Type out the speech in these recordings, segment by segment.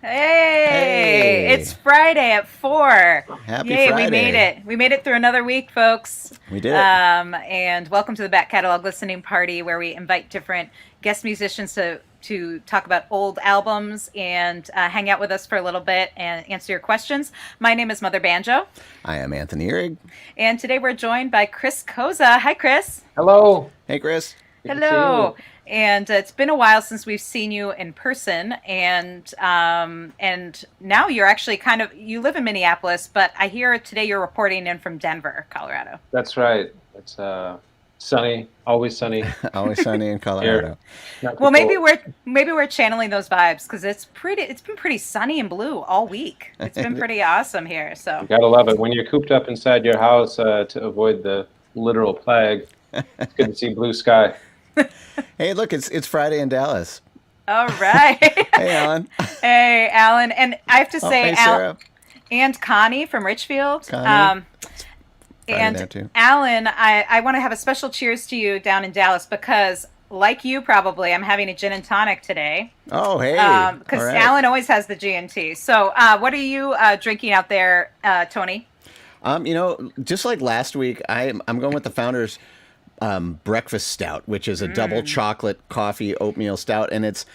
Hey, Hey, it's Friday at 4. happy Yay, we made Friday. it. We made it through another week, folks. We did it. And welcome to the Back Catalog Listening Party, where we invite different guest musicians to talk about old albums and hang out with us for a little bit and answer your questions. My name is Mother Banjo, I am Anthony Ihrig. and today we're joined by Chris Koza. Hi, Chris. Hello. Hey, Chris. Good to see you. Hello. And it's been a while since we've seen you in person, and now you're actually you live in Minneapolis, but I hear today you're reporting in from Denver, Colorado. That's right. It's sunny, always sunny Always sunny in here. Colorado. Not too Well, maybe cold. we're channeling those vibes because it's been pretty sunny and blue all week. It's been pretty awesome here. So You gotta love it when you're cooped up inside your house to avoid the literal plague. It's good to see blue sky. Hey, look, it's Friday in Dallas. all right. Hey, Alan. Hey, Alan, and I have to Oh, say, hey, Sarah. and Connie from Richfield. Connie. Friday And there, too. Alan, I want to have a special cheers to you down in Dallas because, like you probably, I'm having a gin and tonic today. Oh, hey. Because All right. Alan always has the G&T. So what are you drinking out there, Tony? Just like last week, I'm going with the Founders Breakfast Stout, which is a double chocolate coffee oatmeal stout, and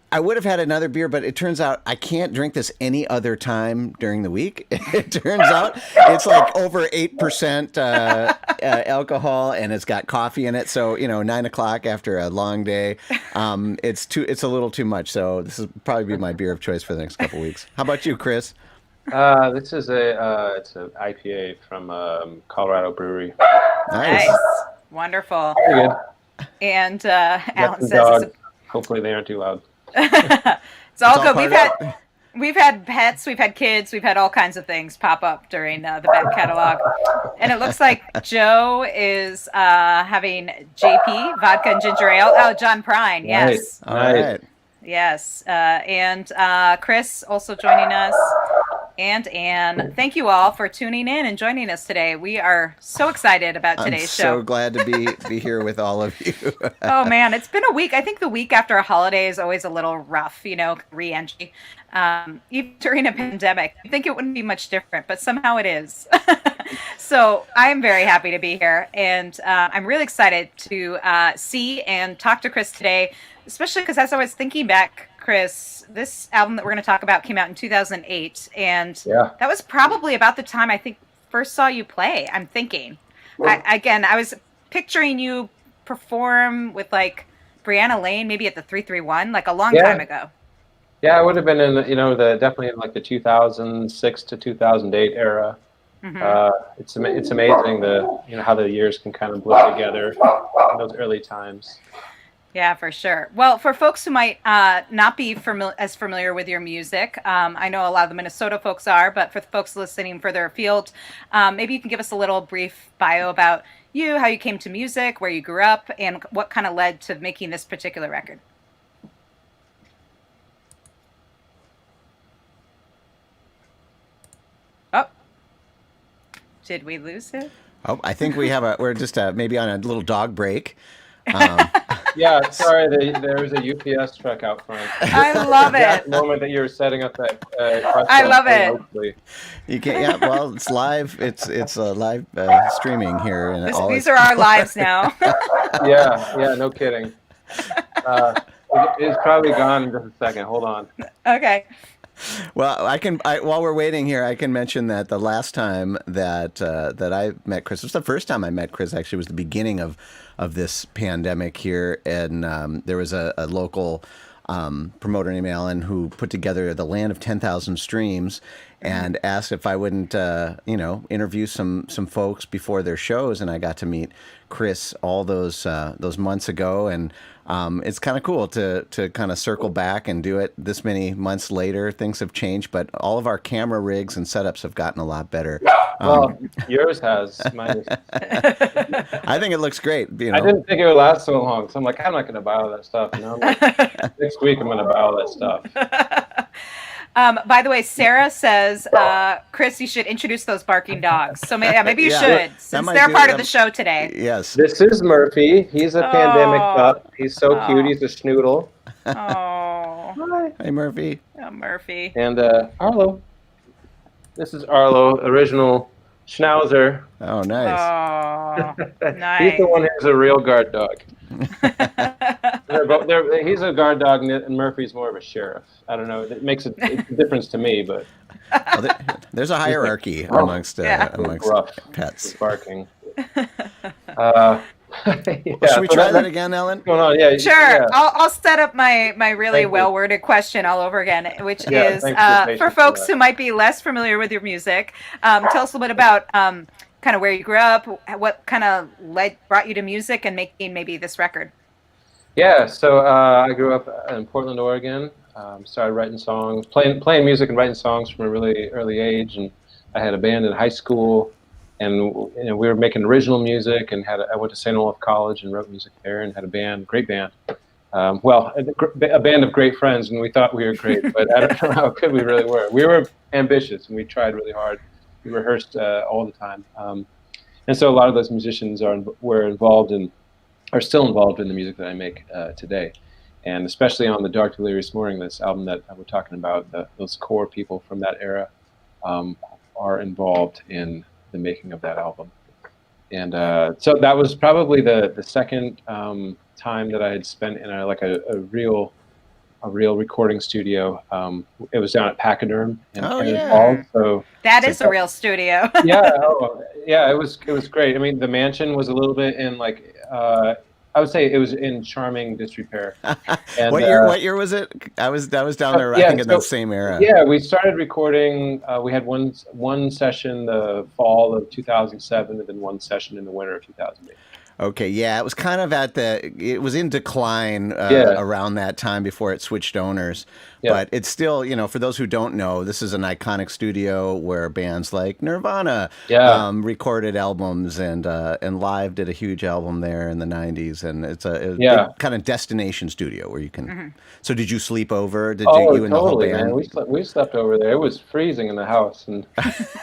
I would have had another beer, but it turns out I can't drink this any other time during the week. It turns out it's like over 8% alcohol, and it's got coffee in it. So 9 o'clock after a long day, it's a little too much. So this will probably be my beer of choice for the next couple weeks. How about you, Chris? This is it's an IPA from Colorado Brewery. Nice. Nice. Wonderful. Pretty good. And Got Alan some says dogs. Hopefully they aren't too loud. it's all all good. part We've had pets, we've had kids, we've had all kinds of things pop up during the back catalog. And it looks like Joe is having JP, vodka and ginger ale. Oh, John Prine, yes. Nice. All Nice. right. Yes. And Chris also joining us. And Anne. Thank you all for tuning in and joining us today. We are so excited about I'm today's so show. glad to be here with all of you. Oh man, it's been a week. I think the week after a holiday is always a little rough, re-entry. Even during a pandemic, I think it wouldn't be much different, but somehow it is. So I am very happy to be here, and I'm really excited to see and talk to Chris today, especially because as I was thinking back, Chris, this album that we're going to talk about came out in 2008, and Yeah. that was probably about the time I think first saw you play. I'm thinking. I was picturing you perform with like Brianna Lane, maybe at the 331, like a long Yeah. time ago. Yeah, I would have been in the definitely in like the 2006 to 2008 era. It's amazing how the years can kind of blur together in those early times. Yeah, for sure. Well, for folks who might not be as familiar with your music, I know a lot of the Minnesota folks are, but for the folks listening further afield, maybe you can give us a little brief bio about you, how you came to music, where you grew up, and what kind of led to making this particular record. Oh, did we lose it? Oh, I think we're just maybe on a little dog break. Yeah, sorry, there was a UPS truck out front. I love That it. moment that you were setting up that I love it. hopefully. You can't. Yeah, well, it's live. It's a live streaming here, and These are our lives now. Yeah, no kidding. It's probably gone in just a second. Hold on. Okay. Well, while we're waiting here, I can mention that the last time that I met Chris, it was the first time I met Chris. Actually, was the beginning of this pandemic here, and there was a local promoter named Alan who put together the Land of 10,000 Streams and asked if I wouldn't interview some folks before their shows, and I got to meet Chris all those months ago, and it's kind of cool to kind of circle back and do it this many months later. Things have changed, but all of our camera rigs and setups have gotten a lot better. Well, yours has. Mine is. I think it looks great. I didn't think it would last so long, so I'm like, I'm not going to buy all that stuff. I'm like, next week I'm going to buy all that stuff. By the way, Sarah says, Chris, you should introduce those barking dogs. So maybe you Yeah, should, since they're part of the show today. Yes. This is Murphy. He's a pandemic pup. He's so cute. He's a schnoodle. Oh, Hi. Hi, Murphy. Oh, Murphy. And Arlo. This is Arlo, original Schnauzer. Oh, nice. Oh, He's nice. the one who's a real guard dog. He's a guard dog, and Murphy's more of a sheriff. I don't know. It makes it's a difference to me, but Well, there's a hierarchy amongst rough pets. barking. Well, should we try that again, Ellen? What's going on? Yeah, Sure. yeah. I'll set up my really Thank you. well-worded question all over again, which Yeah, is thanks for your patience for for folks that. who might be less familiar with your music. Tell us a little bit about kind of where you grew up, what kind of brought you to music and making maybe this record. Yeah, so I grew up in Portland, Oregon. Started writing songs, playing music and writing songs from a really early age. And I had a band in high school, and we were making original music. And I went to St. Olaf College and wrote music there, and had a band, great band. Well, a band of great friends, and we thought we were great, but I don't know how good we really were. We were ambitious, and we tried really hard. We rehearsed all the time, and so a lot of those musicians were involved in. Are still involved in the music that I make today, and especially on the Dark Delirious Morning, this album that we're talking about. Those core people from that era are involved in the making of that album, and so that was probably the second time that I had spent in a real recording studio. It was down at Pachyderm in Cannon Falls. So that is a real studio. yeah, it was great. I mean, the mansion was a little bit in I would say it was in charming disrepair. And, what year was it? I was down there. I think in that same era. Yeah, we started recording. We had one session the fall of 2007, and then one session in the winter of 2008. Okay, yeah, it was kind of it was in decline around that time before it switched owners. Yeah. But it's still, for those who don't know, this is an iconic studio where bands like Nirvana recorded albums, and Live did a huge album there in the 90s. And it's a big kind of destination studio where you can... Mm-hmm. So did you sleep over? Did you and the whole band? Man. We slept over there. It was freezing in the house, and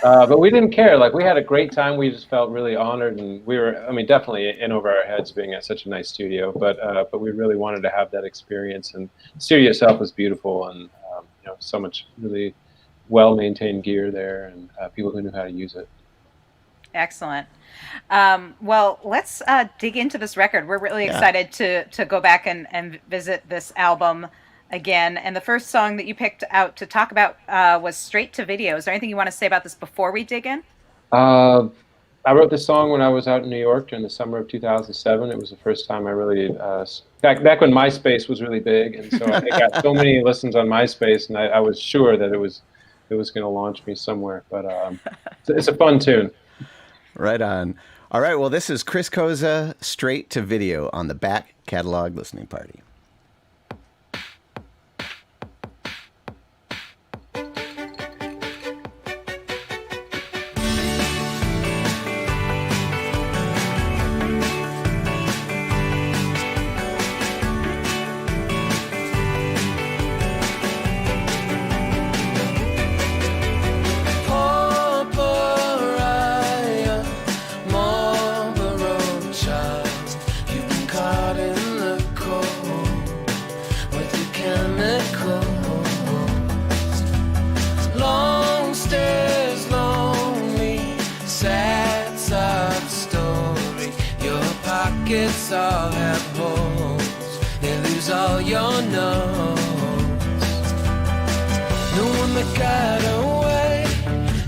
but we didn't care. We had a great time. We just felt really honored, and we were, definitely in over our heads being at such a nice studio. But we really wanted to have that experience, and the studio itself was beautiful, and so much really well-maintained gear there, and people who knew how to use it. Excellent. Well, let's dig into this record. We're really excited to go back and visit this album again. And the first song that you picked out to talk about was Straight to Video. Is there anything you want to say about this before we dig in? I wrote this song when I was out in New York during the summer of 2007. It was the first time I really, back when MySpace was really big. And so I got so many listens on MySpace, and I was sure that it was going to launch me somewhere. But it's a fun tune. Right on. All right, well, this is Chris Koza, Straight to Video on the Back Catalog Listening Party. All have holes, they lose all your notes. No one that got away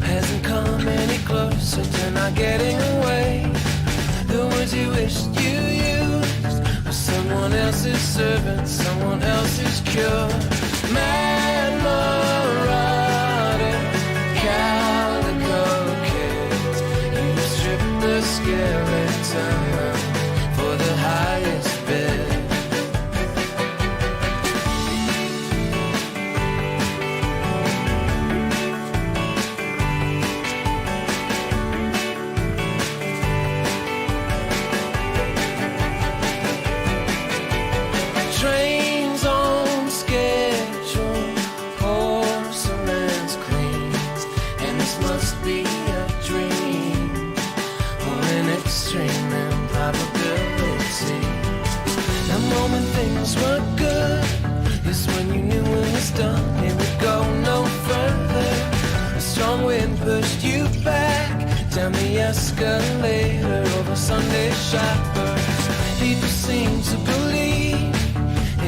hasn't come any closer to not getting away. The words you wished you used were someone else's servant, someone else's cure. Mad marauding, calico kids, you stripped the skeleton for the highest bid. Trains on schedule, porcelain's cleans, and this must be a dream or an extreme improbability. Now, moment things were good is when you knew escalator over Sunday shoppers. People seem to believe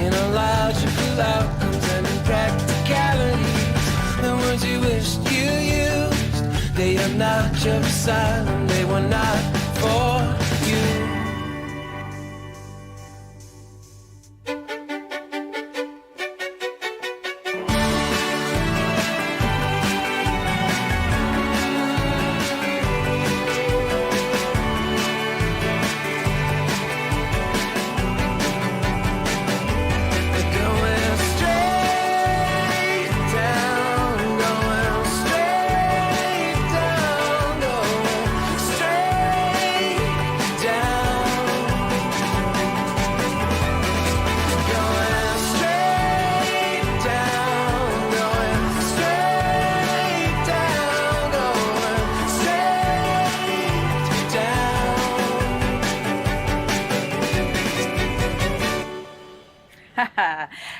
in illogical outcomes and in practicalities. The words you wished you used, they are not your asylum, they were not for you.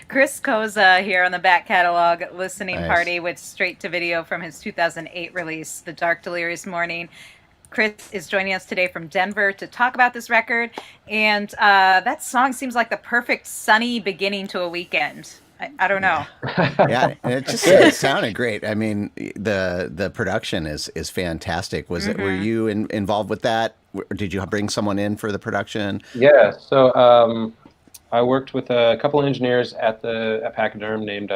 Chris Koza here on the back catalog listening Nice. party with straight to video from his 2008 release, The Dark Delirious Morning. Chris is joining us today from Denver to talk about this record, and that song seems like the perfect sunny beginning to a weekend. I don't know. Yeah, and it sounded great. I mean, the production is fantastic. Was it? Were you involved with that? Did you bring someone in for the production? Yeah, so I worked with a couple of engineers at Pachyderm named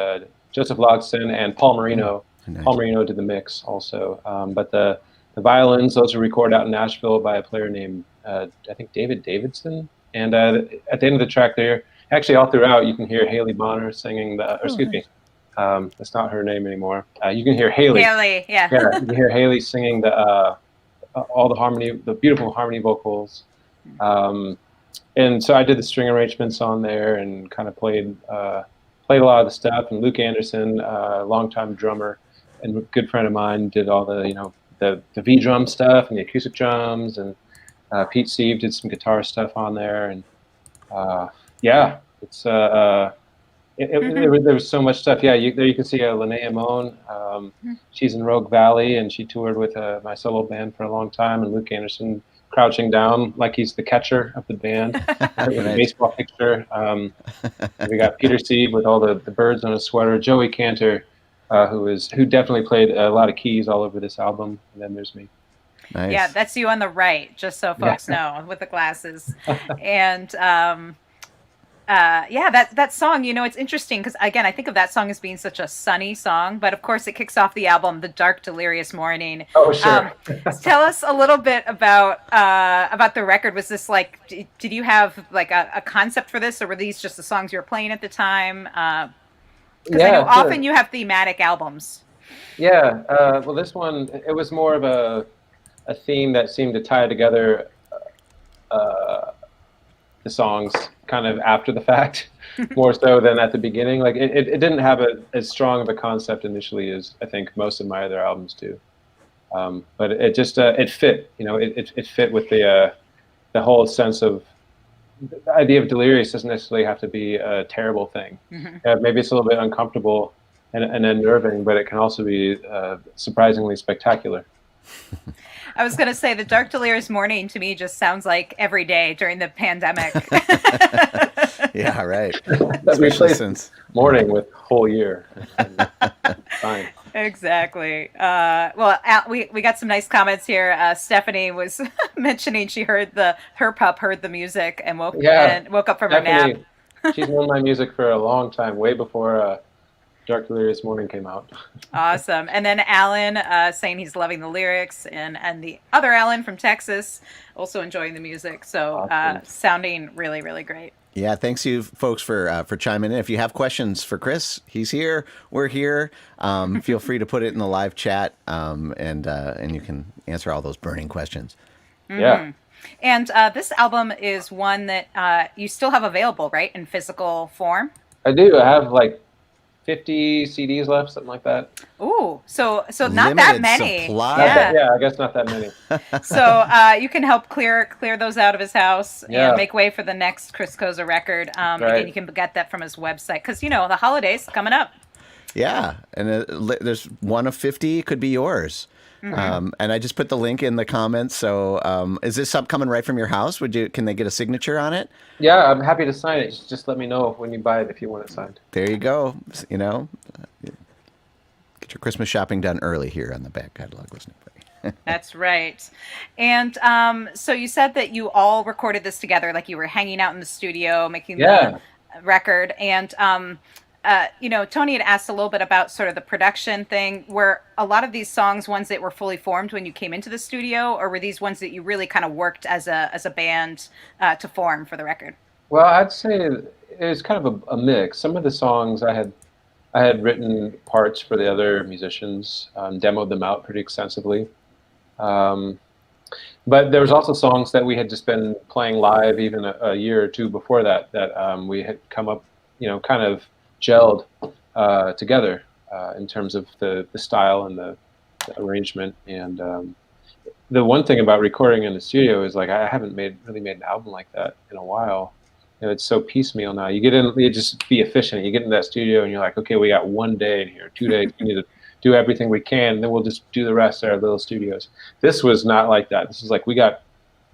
Joseph Logston and Paul Marino. Nice. Paul Marino did the mix also. But the violins, those were recorded out in Nashville by a player named, I think, David Davidson. And at the end of the track there, actually all throughout, you can hear Haley Bonner singing that's not her name anymore. You can hear Haley. Haley, yeah. Yeah, you can hear Haley singing all the harmony, the beautiful harmony vocals. And so I did the string arrangements on there and kind of played a lot of the stuff. And Luke Anderson, a longtime drummer and a good friend of mine, did all the V drum stuff and the acoustic drums. And Pete Sieve did some guitar stuff on there. And yeah, it's there was so much stuff. Yeah, there you can see Linnea Moan. She's in Rogue Valley, and she toured with my solo band for a long time. And Luke Anderson crouching down like he's the catcher of the band with a baseball picture. We got Peter Sieve with all the birds on his sweater. Joey Cantor, who definitely played a lot of keys all over this album. And then there's me. Nice. Yeah, that's you on the right, just so folks know, with the glasses. And that song, it's interesting because, again, I think of that song as being such a sunny song, but of course it kicks off the album, The Dark Delirious Morning. Oh, sure. Tell us a little bit about the record. Was this like, did you have like a concept for this, or were these just the songs you were playing at the time? Because I know often you have thematic albums. Yeah, well, this one, it was more of a theme that seemed to tie together the songs kind of after the fact, more so than at the beginning. Like it didn't have as strong of a concept initially as I think most of my other albums do. But it just it fit, it fit with the whole sense of the idea of delirious doesn't necessarily have to be a terrible thing. Maybe it's a little bit uncomfortable and unnerving, but it can also be surprisingly spectacular. I was going to say, The Dark Delirious Morning to me just sounds like every day during the pandemic. Yeah, right. Especially since morning with whole year. Fine. Exactly. We got some nice comments here. Stephanie was mentioning she heard her pup heard the music and woke up from her nap. She's known my music for a long time, way before Dark Delirious Morning came out. Awesome. And then Alan saying he's loving the lyrics, and the other Alan from Texas also enjoying the music. So awesome. Sounding really, really great. Yeah, thanks you folks for chiming in. If you have questions for Chris, he's here. We're here. Feel free to put it in the live chat, and you can answer all those burning questions. Yeah. And this album is one that you still have available, right, in physical form? I do. I have like 50 CDs left, something like that. Ooh, so not Limited that many. Supply. Yeah, I guess not that many. So you can help clear those out of his house and make way for the next Chris Koza record. Again, you can get that from his website because the holidays coming up. Yeah, and there's one of 50 could be yours. And I just put the link in the comments. So is this up coming right from your house? Can they get a signature on it? Yeah, I'm happy to sign it. Just let me know when you buy it if you want it signed. There you go. You know, get your Christmas shopping done early here on the back catalog listening party. That's right. And so you said that you all recorded this together, like you were hanging out in the studio making the record. And you know, Tony had asked a little bit about sort of the production thing. Were a lot of these songs ones that were fully formed when you came into the studio, or were these ones that you really kind of worked as a band to form for the record? Well, I'd say it was kind of a mix. Some of the songs I had written parts for the other musicians, demoed them out pretty extensively. But there was also songs that we had just been playing live even a year or two before that we had come up, you know, kind of gelled together in terms of the style and the arrangement. And the one thing about recording in the studio is, like, I haven't really made an album like that in a while. You know, it's so piecemeal now. You get in, you just be efficient. You get in that studio and you're like, okay, we got 1 day in here, 2 days. We need to do everything we can, and then we'll just do the rest at our little studios. This was not like that. This was like, we got,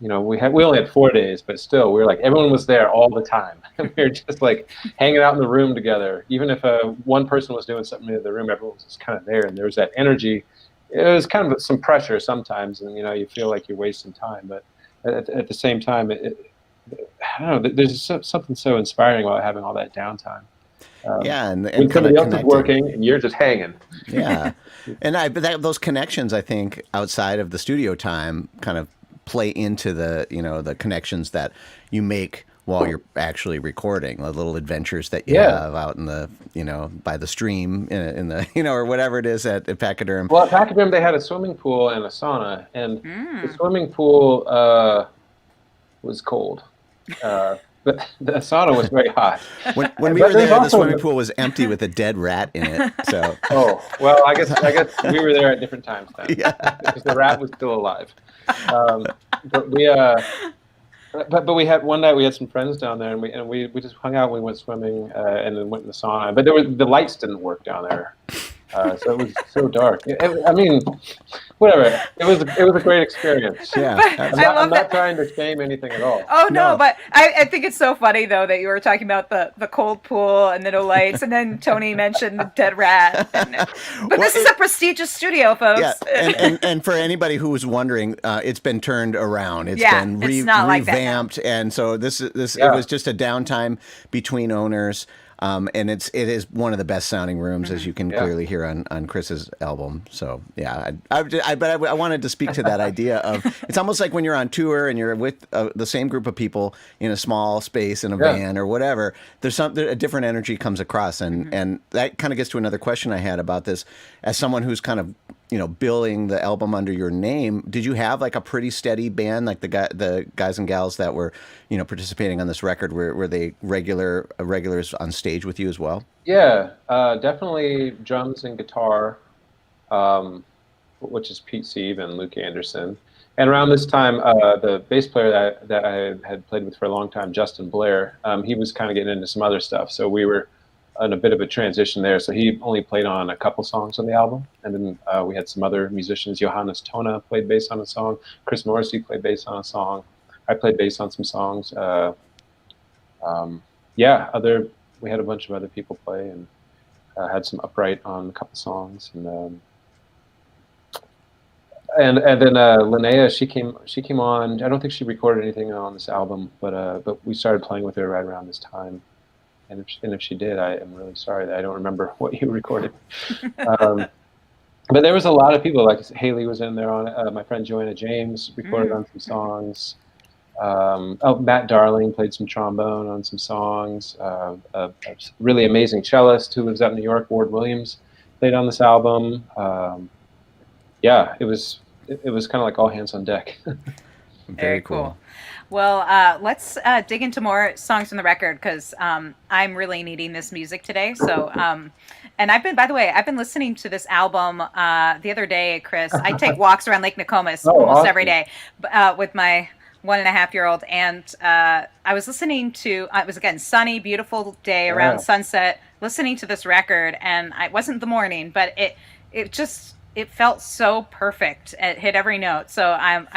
you know, we only had 4 days, but still, we were like, everyone was there all the time. We were just like hanging out in the room together. Even if one person was doing something in the room, everyone was just kind of there, and there was that energy. It was kind of some pressure sometimes, and you know, you feel like you're wasting time, but at the same time, I don't know. There's something so inspiring about having all that downtime. And when somebody else is working and you're just hanging. Yeah, but those connections, I think, outside of the studio time, kind of play into the connections that you make while you're actually recording, the little adventures that you have out in the, by the stream in the, or whatever it is at Pachyderm. Well, at Pachyderm, they had a swimming pool and a sauna, and the swimming pool was cold. But the sauna was very hot. When we were there, the swimming pool was empty with a dead rat in it. So. Oh, well, I guess we were there at different times then. Yeah. Because the rat was still alive. But we had one night we had some friends down there, and we just hung out. We went swimming and then went in the sauna. But the lights didn't work down there. So it was so dark. I mean, whatever. It was a great experience. Yeah, I'm not trying to shame anything at all. Oh no, but I think it's so funny though that you were talking about the cold pool and the no lights, and then Tony mentioned the dead rat. But this is a prestigious studio, folks. Yeah, and for anybody who was wondering, it's been turned around. It's been revamped, and so this it was just a downtime between owners. And it is one of the best sounding rooms, as you can clearly hear on Chris's album. So yeah, but I wanted to speak to that idea of, it's almost like when you're on tour and you're with the same group of people in a small space in a van or whatever. There's a different energy comes across, and that kind of gets to another question I had about this. As someone who's kind of building the album under your name, did you have like a pretty steady band, like the guys and gals that were participating on this record? Were they regulars on stage with you as well? Yeah, definitely drums and guitar, which is Pete Sieve and Luke Anderson. And around this time, the bass player that I had played with for a long time, Justin Blair, he was kind of getting into some other stuff. So we were in a bit of a transition there. So he only played on a couple songs on the album. And then we had some other musicians. Johannes Tona played bass on a song. Chris Morrissey played bass on a song. I played bass on some songs. We had a bunch of other people play, and had some upright on a couple songs. And then Linnea, she came on. I don't think she recorded anything on this album, but we started playing with her right around this time. And if she did, I am really sorry that I don't remember what you recorded. But there was a lot of people, like Haley was in there on it. My friend Joanna James recorded on some songs. Matt Darling played some trombone on some songs. A really amazing cellist who lives out in New York, Ward Williams, played on this album. It was kind of like all hands on deck. Very cool. Well, let's dig into more songs on the record, because I'm really needing this music today. So, and I've been listening to this album the other day, Chris. I take walks around Lake Nokomis almost every day with my 1.5-year-old, and I was listening to, it was again sunny, beautiful day around sunset, listening to this record, and it wasn't the morning, but it it felt so perfect. It hit every note. So I've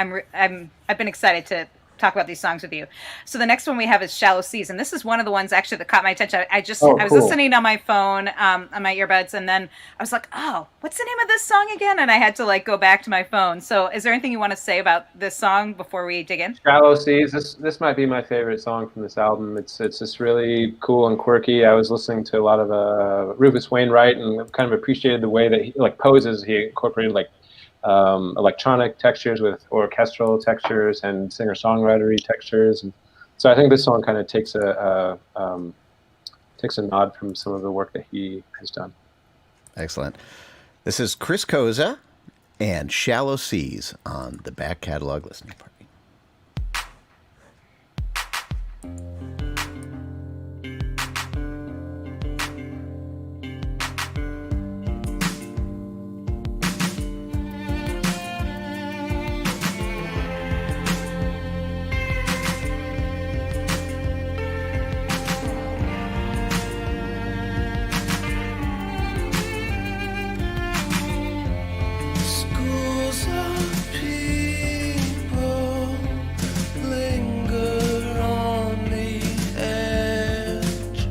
been excited to talk about these songs with you. So the next one we have is Shallow Seas, and this is one of the ones actually that caught my attention. I was cool. listening on my phone, on my earbuds, and then I was like, oh, what's the name of this song again? And I had to like go back to my phone. So is there anything you want to say about this song before we dig in? Shallow Seas. This might be my favorite song from this album. It's just really cool and quirky. I was listening to a lot of Rufus Wainwright and kind of appreciated the way that he like poses. He incorporated like electronic textures with orchestral textures and singer-songwritery textures. And so I think this song kind of takes a nod from some of the work that he has done. Excellent. This is Chris Koza and Shallow Seas on the Back Catalog Listening Party. Schools of people linger on the edge.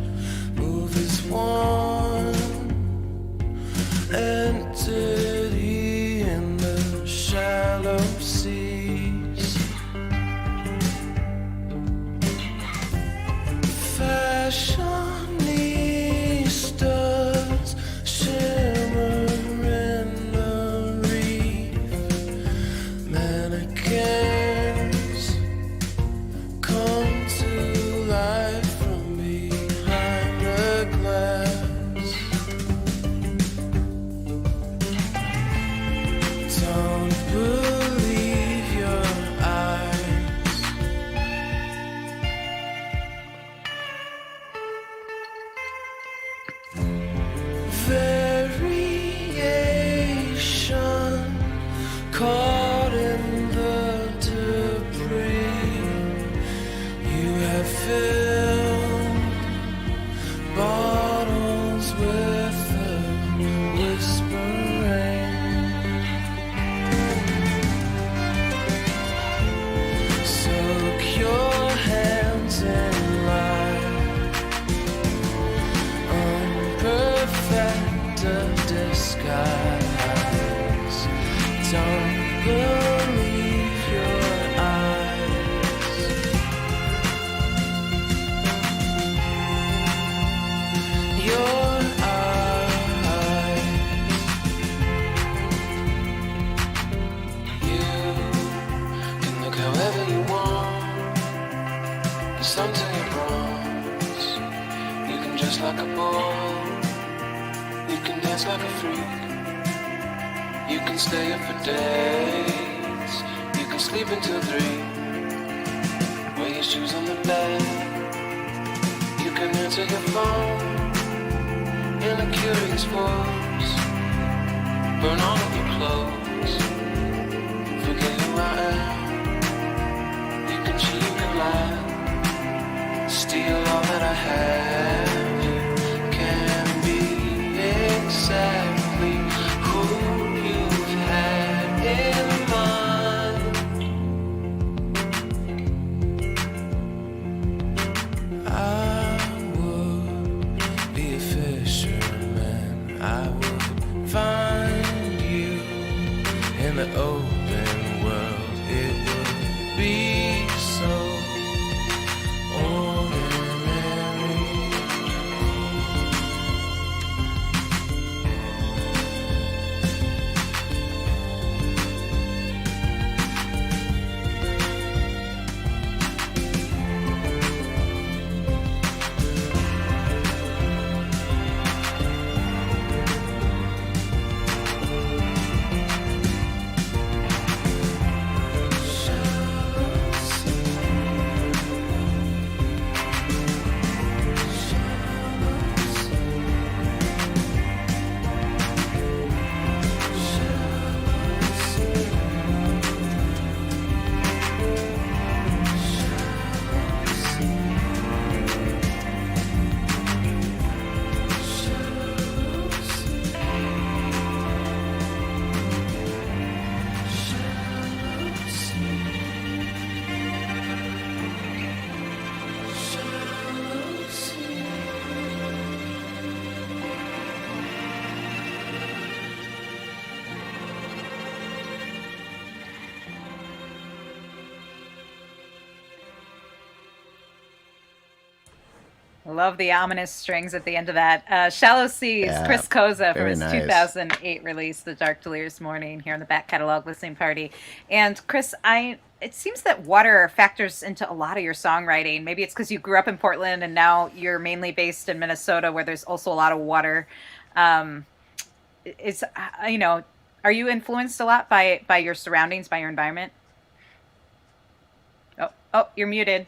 Move as one, entered in the shallow seas. Fashionistas shimmer in the reef. Mannequins come to life from behind the glass. Don't believe your eyes. Variation caught in the debris. You have filled bottles with the whispering. Soak your hands in light, unperfected disguise. Don't believe your eyes. Your eyes. You can look however you want. There's some to your bronze. You can dress like a ball. You can dance like a freak. You can stay up for days. You can sleep until 3. Wear your shoes on the bed. You can answer your phone in a curious pose. Burn all of your clothes. Forget who I am. You can cheat, you can lie. Steal all that I have. You can be exactly who you've had in mind. I would be a fisherman. I would find you in the open world. It would be so ordinary. Love the ominous strings at the end of that. Shallow Seas, Yeah, Chris Koza from very his nice. 2008 release, The Dark Delirious Morning, here in the back catalog listening party. And Chris, it seems that water factors into a lot of your songwriting. Maybe it's because you grew up in Portland and now you're mainly based in Minnesota, where there's also a lot of water. Um, it's you know, are you influenced a lot by your surroundings, by your environment? Oh, you're muted.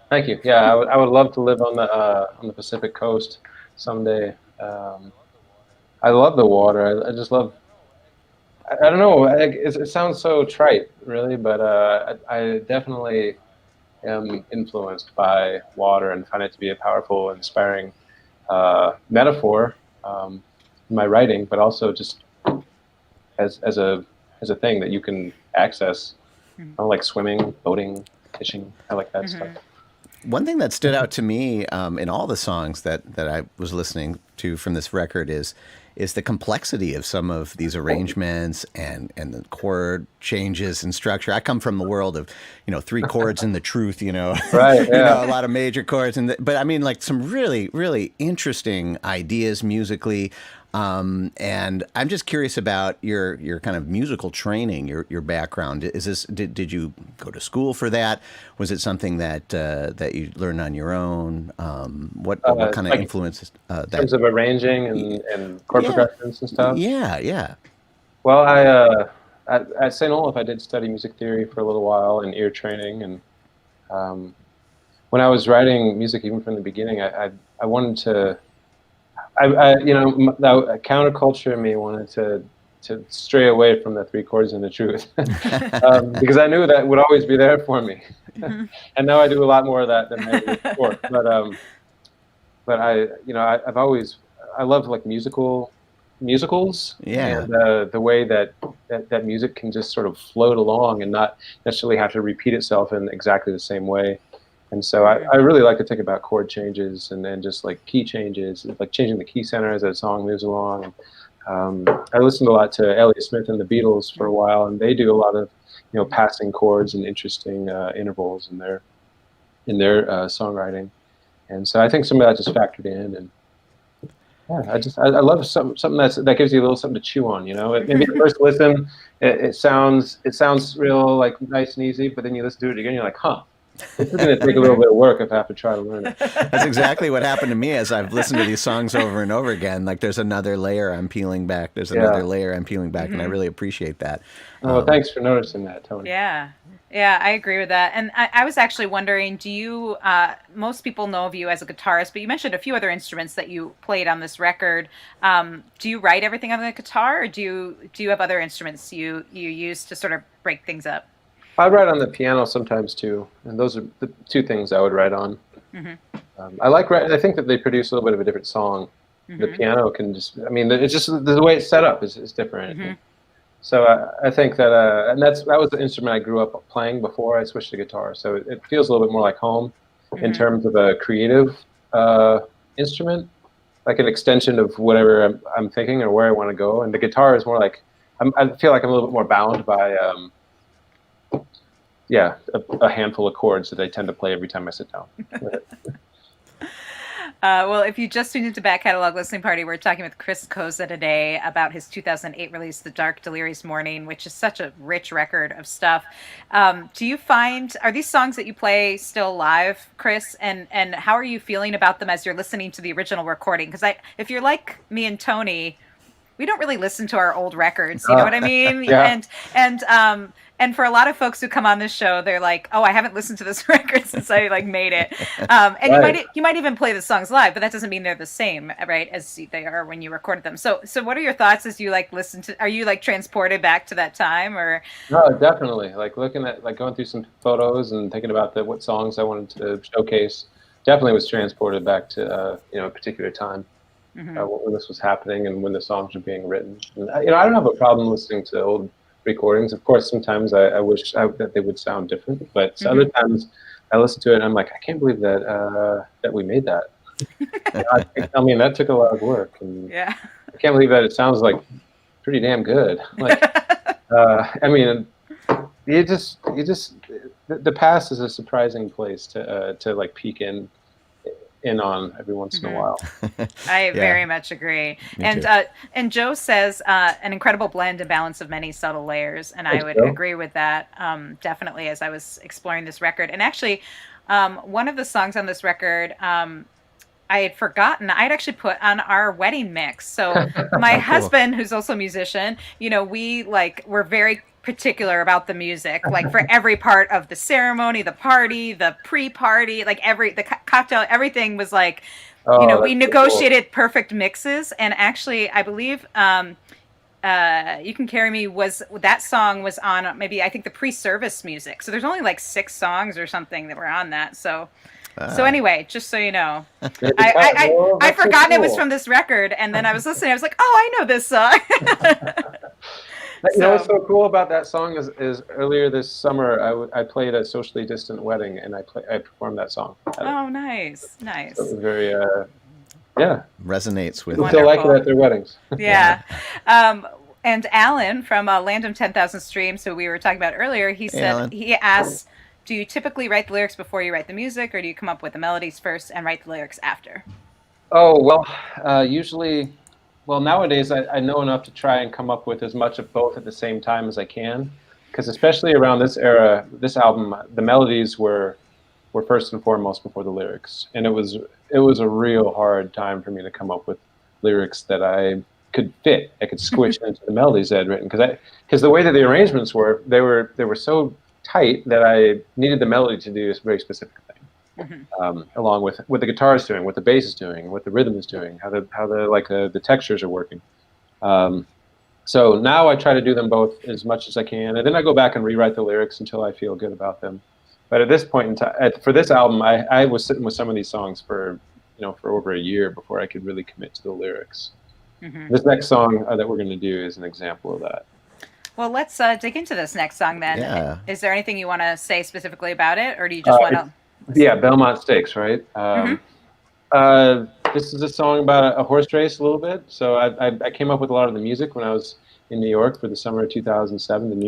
Thank you. Yeah, I would love to live on the Pacific Coast someday. I love the water. I just love. I don't know. It sounds so trite, really, but I definitely am influenced by water and find it to be a powerful, inspiring metaphor in my writing, but also just as a thing that you can access. I like swimming, boating, fishing. I like that stuff. One thing that stood out to me in all the songs that I was listening to from this record is the complexity of some of these arrangements and the chord changes and structure. I come from the world of, three chords and the truth, Right, yeah. a lot of major chords. But I mean, like some really, really interesting ideas musically. And I'm just curious about your kind of musical training, your background. Did you go to school for that? Was it something that you learned on your own? What kind of Like influences in that? terms of arranging and chord Yeah, progressions and stuff. yeah. Well, at St. Olaf, I did study music theory for a little while and ear training. And when I was writing music, even from the beginning, I wanted to. The counterculture in me wanted to stray away from the three chords and the truth, because I knew that would always be there for me. And now I do a lot more of that than I did before. But I love like musicals, Yeah. and the way that music can just sort of float along and not necessarily have to repeat itself in exactly the same way. And so I really like to think about chord changes and then just like key changes, like changing the key center as a song moves along. I listened a lot to Elliott Smith and the Beatles for a while, and they do a lot of passing chords and interesting intervals in their songwriting. And so I think some of that just factored in. And yeah, I love something that gives you a little something to chew on. Maybe the first listen, it sounds real like nice and easy, but then you listen to it again, you're like, huh. It's going to take a little bit of work if I have to try to learn it. That's exactly what happened to me as I've listened to these songs over and over again. Like there's another layer I'm peeling back. Another layer I'm peeling back, and I really appreciate that. Well, thanks for noticing that, Tony. Yeah, I agree with that. And I was actually wondering, do you, most people know of you as a guitarist, but you mentioned a few other instruments that you played on this record. Do you write everything on the guitar, or do you have other instruments you use to sort of break things up? I write on the piano sometimes too, and those are the two things I would write on. I like writing. I think that they produce a little bit of a different song. The piano can it's just the way it's set up is different. So I think that, and that was the instrument I grew up playing before I switched to guitar. So it feels a little bit more like home in terms of a creative instrument, like an extension of whatever I'm thinking or where I want to go. And the guitar is more like, I feel like I'm a little bit more bound by a handful of chords that I tend to play every time I sit down. Well, if you just tuned into Back Catalog Listening Party, we're talking with Chris Koza today about his 2008 release, The Dark Delirious Morning, which is such a rich record of stuff. Do you find, are these songs that you play still live, Chris? And how are you feeling about them as you're listening to the original recording? Because if you're like me and Tony, we don't really listen to our old records. You know what I mean? Yeah. And for a lot of folks who come on this show, they're like, "Oh, I haven't listened to this record since I made it." And Right. you might even play the songs live, but that doesn't mean they're the same, right, as they are when you recorded them. So what are your thoughts as you listen to? Are you transported back to that time, or? No, definitely. Like looking at going through some photos and thinking about what songs I wanted to showcase. Definitely was transported back to a particular time when this was happening and when the songs were being written. And, I don't have a problem listening to old recordings. Of course, sometimes I wish that they would sound different, but other times I listen to it and I'm like, I can't believe that we made that. I mean, that took a lot of work, and Yeah. I can't believe that it sounds like pretty damn good. Like, I mean, you just the past is a surprising place to like peek in on every once in a while. I Yeah. very much agree. Me too. And Joe says an incredible blend and balance of many subtle layers, and I Thanks, would Joe. agree with that definitely as I was exploring this record. And actually, one of the songs on this record. I had forgotten. I'd actually put on our wedding mix. So my husband, who's also a musician, we're very particular about the music, like for every part of the ceremony, the party, the pre-party, like the cocktail, everything was like, Oh, we that's so negotiated perfect mixes. And actually, I believe You Can Carry Me that song was on maybe, I think, the pre-service music. So there's only like 6 songs or something that were on that. So anyway, just so you know, cool. I forgotten it was from this record, and then I was listening. I was like, oh, I know this song. You know what's so cool about that song is earlier this summer I played a socially distant wedding, and I performed that song. Oh, nice. So it was very yeah, Resonates with people still like it Wonderful. at their weddings. Yeah. And Alan from Landom 10,000 Streams, who we were talking about earlier, he said, Alan. he asked, do you typically write the lyrics before you write the music, or do you come up with the melodies first and write the lyrics after? Oh, well, usually, well, nowadays I know enough to try and come up with as much of both at the same time as I can, because especially around this era, this album, the melodies were first and foremost before the lyrics, and it was a real hard time for me to come up with lyrics that I could squish into the melodies I had written, because the way that the arrangements were, they were so tight that I needed the melody to do a very specific thing, along with what the guitar is doing, what the bass is doing, what the rhythm is doing, how the textures are working. So now I try to do them both as much as I can, and then I go back and rewrite the lyrics until I feel good about them. But at this point in time, for this album, I was sitting with some of these songs for over a year before I could really commit to the lyrics. This next song that we're going to do is an example of that. Well, let's dig into this next song then. Yeah. Is there anything you want to say specifically about it, or do you just want to? Yeah, Belmont Stakes, right? This is a song about a horse race a little bit. So I came up with a lot of the music when I was in New York for the summer of 2007.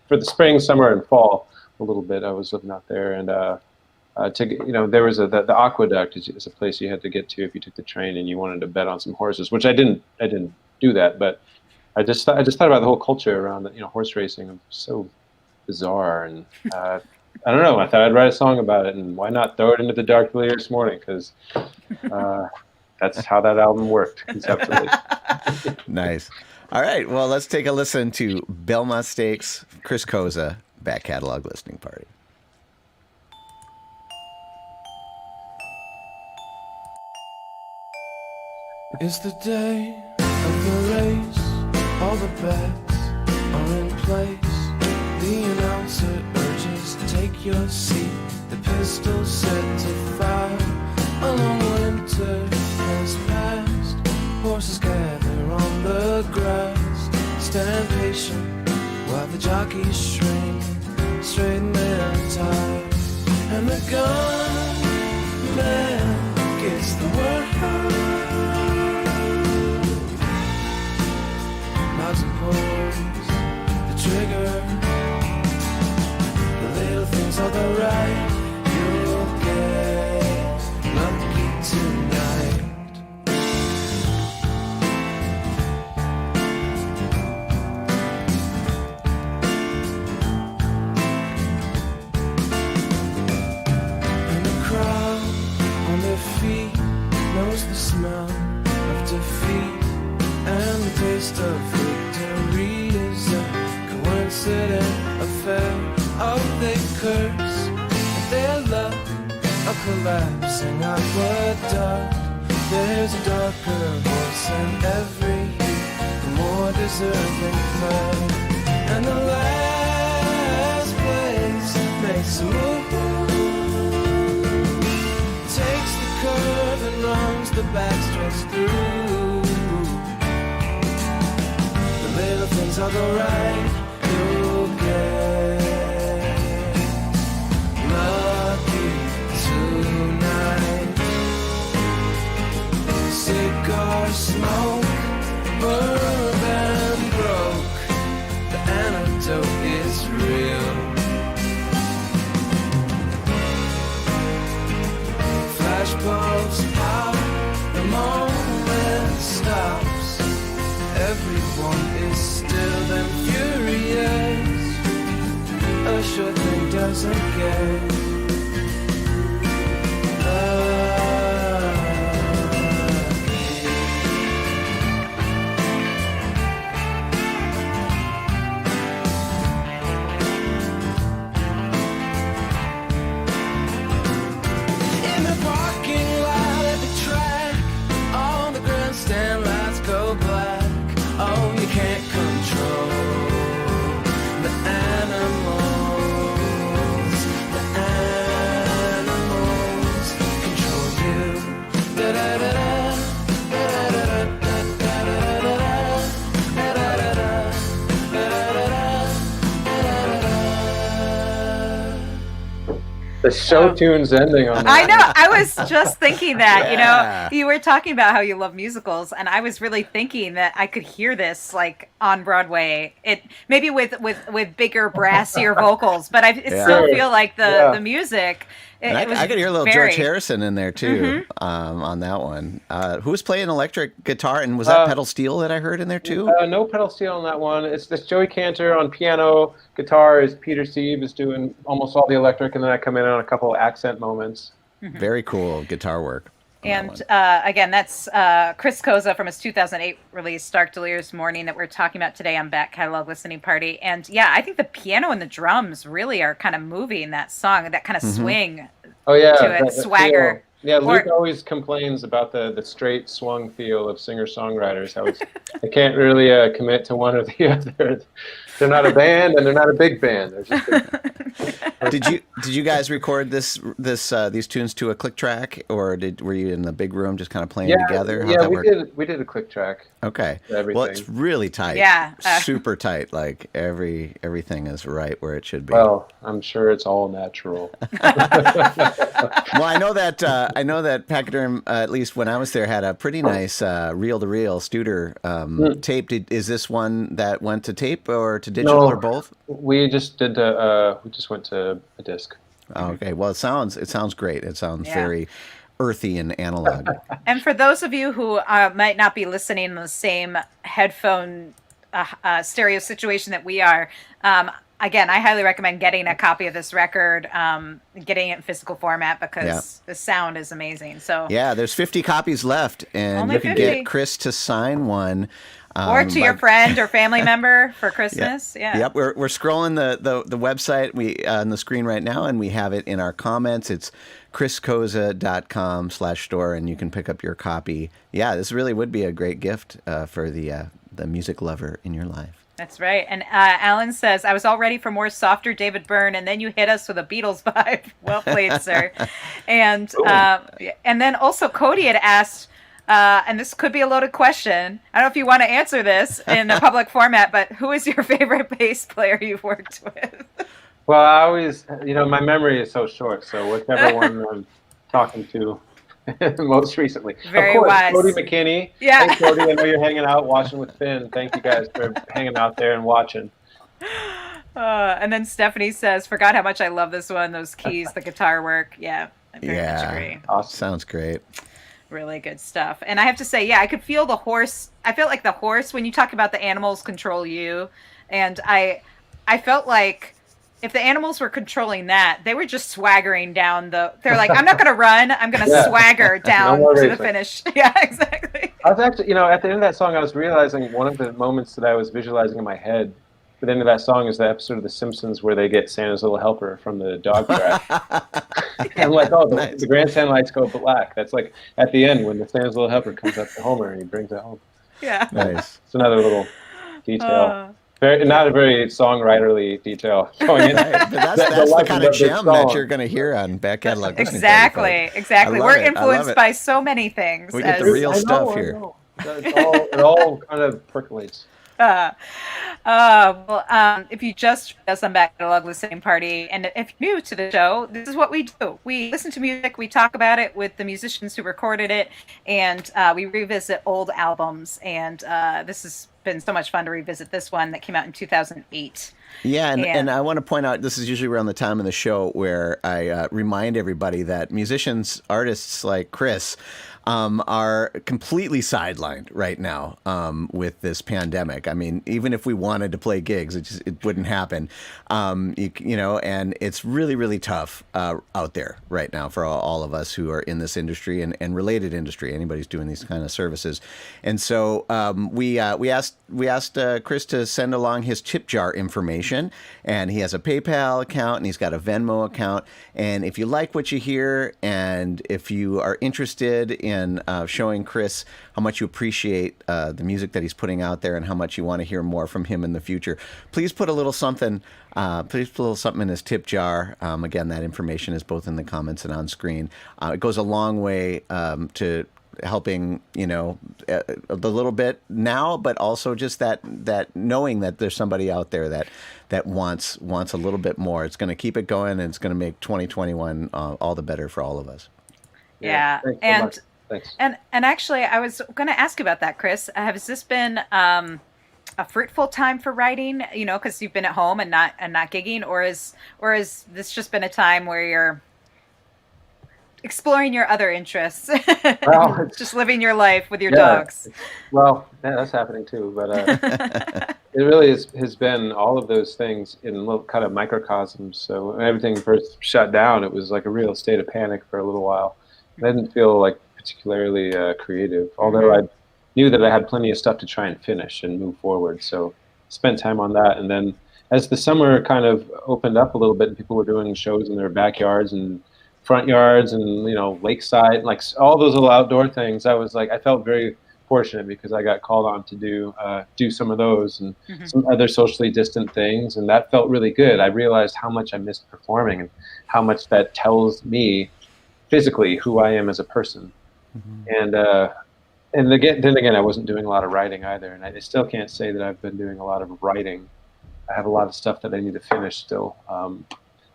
For the spring, summer, and fall a little bit. I was living out there, and there was the aqueduct is a place you had to get to if you took the train and you wanted to bet on some horses, which I didn't do that, but I just thought about the whole culture around horse racing. It's so bizarre, and I don't know. I thought I'd write a song about it, and why not throw it into the Dark Delirious Morning? Because that's how that album worked conceptually. Nice. All right. Well, let's take a listen to Belmont Stakes, Chris Koza, back catalog listening party. It's the day of the race, all the bets are in place. The announcer urges, take your seat, the pistol set to fire. A long winter has passed, horses gather on the grass. Stand patient while the jockeys shrink, straighten their tie. And the gunman gets the word. Nods and pulls the trigger. The little things are the right. You'll get lucky tonight. And the crowd on their feet knows the smell of defeat. And the taste of victory is a coincident affair. Oh, they curse at their luck, a collapsing aqueduct. There's a darker horse in every heat, the more deserving play. And the last place makes a move, takes the curve and runs the backstretch through. Little things are the right, you'll get lucky tonight. Cigar smoke, bourbon broke. The antidote is real. stops, everyone is still then furious. A sure thing doesn't get. In the parking lot at the track, on the grandstand lights go black. Oh, you can't control the animals. The animals control you. Da da da da. The show tune's ending on that. I know. I was just thinking that, Yeah. you were talking about how you love musicals, and I was really thinking that I could hear this like on Broadway. It maybe with bigger, brassier vocals, but I still feel like the music. And I could hear a little George Harrison in there too, on that one. Who was playing electric guitar, and was that pedal steel that I heard in there too? No pedal steel on that one. It's this Joey Cantor on piano. Guitar is Peter Sieve is doing almost all the electric, and then I come in on a couple of accent moments. Very cool guitar work. And again, that's Chris Koza from his 2008 release, Dark Delirious Morning, that we're talking about today on Back Catalog Listening Party. And yeah, I think the piano and the drums really are kind of moving that song, that kind of swing Oh yeah, to it, swagger. Yeah, Luke always complains about the straight swung feel of singer-songwriters. I can't really commit to one or the other. They're not a band and they're not a big band. They're just Did you guys record these tunes to a click track, or were you in the big room just kind of playing together? How'd that work? We did a click track. Okay. Everything. Well, it's really tight. Yeah. Super tight. Like everything is right where it should be. Well, I'm sure it's all natural. Well, I know that Pachyderm, at least when I was there, had a pretty nice reel-to-reel Studer tape. Is this one that went to tape or to digital or both? We just did. We just went to a disc. Oh, okay. Well, it sounds great. It sounds very earthy and analog. And for those of you who might not be listening in the same headphone stereo situation that we are, again, I highly recommend getting a copy of this record, getting it in physical format, because the sound is amazing. So yeah, there's 50 copies left, and Only you can 50. get Chris to sign one. Or to your friend or family member for Christmas. Yeah. Yep. We're scrolling the website on the screen right now, and we have it in our comments. It's chriskoza.com/store, and you can pick up your copy. Yeah, this really would be a great gift for the music lover in your life. That's right. And Alan says, I was all ready for more softer David Byrne, and then you hit us with a Beatles vibe. Well played, sir. And then also Cody had asked, and this could be a loaded question. I don't know if you want to answer this in a public format, but who is your favorite bass player you've worked with? Well, I always, my memory is so short, so whichever one I'm talking to most recently. Very of course, wise. Cody McKinney. Yeah. Hey, Cody, I know you're hanging out watching with Finn. Thank you guys for hanging out there and watching. And then Stephanie says, forgot how much I love this one, those keys, the guitar work. Yeah, I very much agree. Awesome. Sounds great. Really good stuff. And I have to say, I could feel the horse. I felt like the horse, when you talk about the animals control you, and I felt like if the animals were controlling that, they were just swaggering down they're like, I'm not going to run. I'm going to swagger down to the finish. Yeah, exactly. I was actually, at the end of that song, I was realizing one of the moments that I was visualizing in my head at the end of that song is the episode of The Simpsons where they get Santa's little helper from the dog track. I'm like, the grandstand lights go black. That's like at the end when the Santa's little helper comes up to Homer and he brings it home. Yeah. Nice. It's another little detail. Not a very songwriterly detail going in. Right, but that's the kind of gem that you're going to hear on Back Catalog. Exactly. We're influenced by so many things. We get the real stuff here. It all kind of percolates. If you just joined us on Back Catalog Listening Party, and if you're new to the show, this is what we do. We listen to music, we talk about it with the musicians who recorded it, and we revisit old albums. And this has been so much fun to revisit this one that came out in 2008. Yeah, and And I want to point out this is usually around the time of the show where I remind everybody that musicians, artists like Chris, are completely sidelined right now with this pandemic. I mean, even if we wanted to play gigs, it wouldn't happen. You know, and it's really, really tough out there right now for all of us who are in this industry and related industry. Anybody's doing these kind of services, and so we asked Chris to send along his tip jar information, and he has a PayPal account and he's got a Venmo account. And if you like what you hear, and if you are interested in showing Chris how much you appreciate the music that he's putting out there and how much you want to hear more from him in the future, please put a little something. Please put a little something in his tip jar. Again, that information is both in the comments and on screen. It goes a long way to helping, you know, a little bit now, but also just that knowing that there's somebody out there that wants a little bit more. It's going to keep it going, and it's going to make 2021 all the better for all of us. yeah, Thanks so and much. Thanks. and actually, I was going to ask you about that, Chris. Has this been a fruitful time for writing? You know, because you've been at home and not gigging, or is this just been a time where you're exploring your other interests, Well, just living your life with your yeah, dogs? well, yeah, that's happening too. But it really has been all of those things in little kind of microcosms. So when everything first shut down, it was like a real state of panic for a little while. I didn't feel like particularly creative, although I knew that I had plenty of stuff to try and finish and move forward. So spent time on that. And then as the summer kind of opened up a little bit and people were doing shows in their backyards and front yards and, you know, lakeside, like all those little outdoor things, I felt very fortunate because I got called on to do some of those and some other socially distant things, and that felt really good. I realized how much I missed performing and how much that tells me physically who I am as a person. And then again, I wasn't doing a lot of writing either, and I still can't say that I've been doing a lot of writing. I have a lot of stuff that I need to finish still.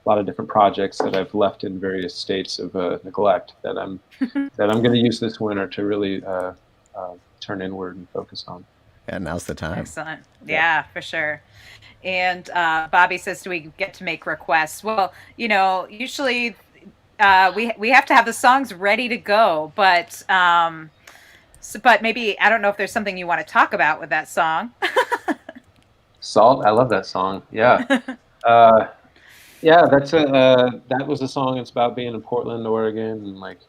A lot of different projects that I've left in various states of neglect that I'm going to use this winter to really turn inward and focus on. And now's the time. Excellent. Yeah, for sure. And Bobby says, do we get to make requests? Well, you know, usually we have to have the songs ready to go, but but maybe, I don't know if there's something you want to talk about with that song. Salt, I love that song. Yeah. Yeah, that was a song. It's about being in Portland, Oregon, and like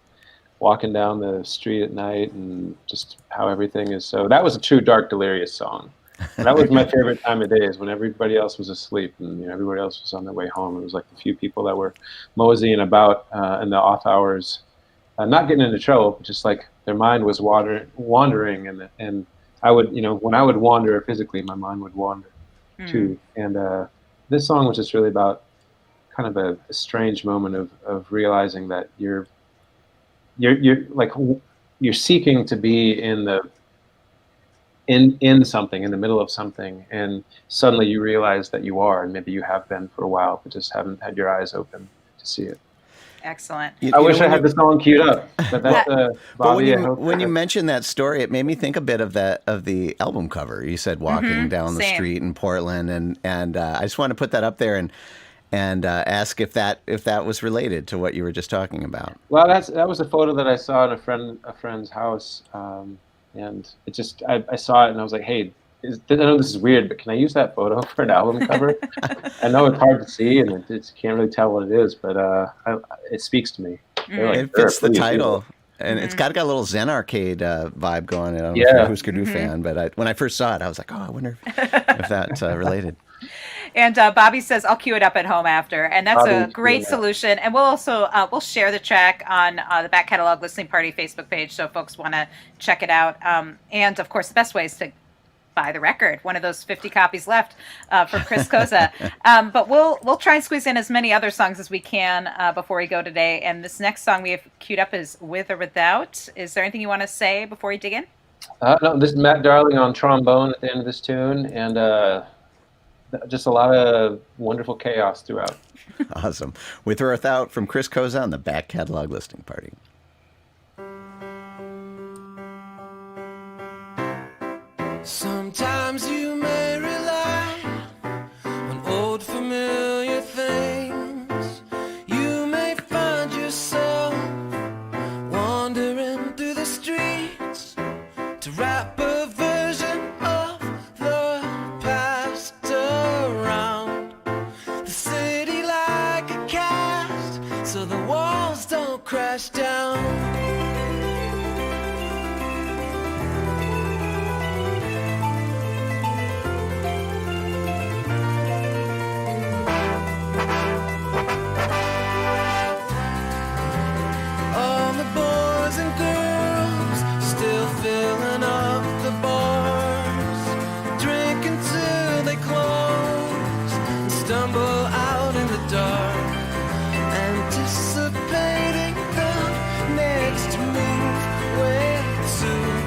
walking down the street at night and just how everything is. So that was a true Dark Delirious song. And that was my favorite time of day, is when everybody else was asleep and, you know, everybody else was on their way home. It was like the few people that were moseying about in the off hours, not getting into trouble, but just like their mind was wandering, and I would, you know, when I would wander physically, my mind would wander too. And this song was just really about kind of a strange moment of realizing that you're seeking to be in something, in the middle of something, and suddenly you realize that you are, and maybe you have been for a while, but just haven't had your eyes open to see it. Excellent. I wish I had the song queued up, but that's Bobby. But when you mentioned that story, it made me think a bit of the album cover. You said walking down the street in Portland, and I just want to put that up there and ask if that was related to what you were just talking about. Well, that was a photo that I saw in a friend's house, and it just I saw it and I was like, hey, I know this is weird, but can I use that photo for an album cover? I know it's hard to see and it can't really tell what it is, but it speaks to me. Like, it fits the title. And it's got a little Zen Arcade vibe going. I don't know if you're a Husker Du fan, but when I first saw it, I was like, oh, I wonder if that's related. And Bobby says, I'll cue it up at home after. And that's a great solution. And we'll also, we'll share the track on the Back Catalog Listening Party Facebook page, so folks want to check it out. And of course, the best way is to buy the record, one of those 50 copies left for Chris Koza. But we'll try and squeeze in as many other songs as we can before we go today. And this next song we have queued up is With or Without. Is there anything you want to say before we dig in? No, this is Matt Darling on trombone at the end of this tune, and just a lot of wonderful chaos throughout. Awesome. With or Without from Chris Koza on the Back Catalog Listening Party. Sometimes you may rely on walls don't crash down. All the boys and girls still filling up the bars, drinking till they close and stumble out in the dark, anticipating the next move way soon.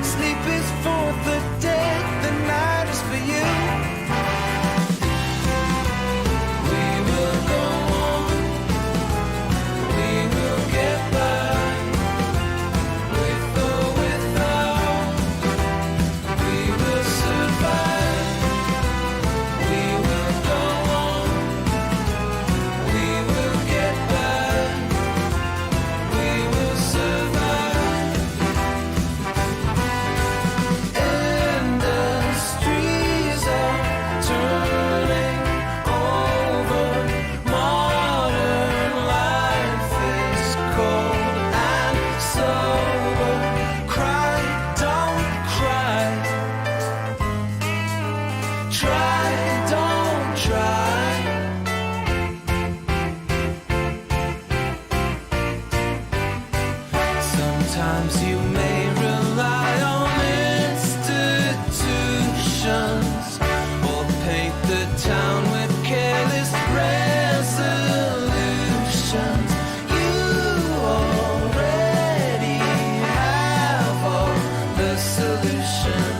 Sleep is for the dead, the night is for you. We will go on, we will get by, with or without, we will survive. We will go on, we will get by, we will survive. Industries are turning over, modern life is cold and sober. Cry, don't cry. Try, don't try. Sometimes you may rely on institutions or paint the town with careless resolutions. You already have all the solutions.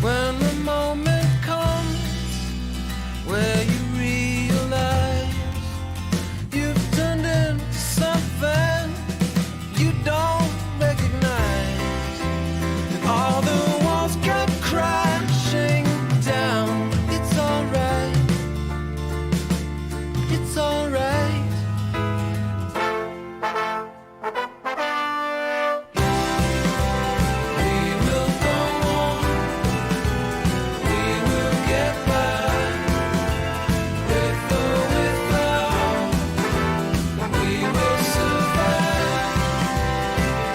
When the moment comes where you realize you've turned into something you don't recognize, and all the walls come crashing down, it's alright, it's alright. We will go on, we will get by, with or without, we will survive.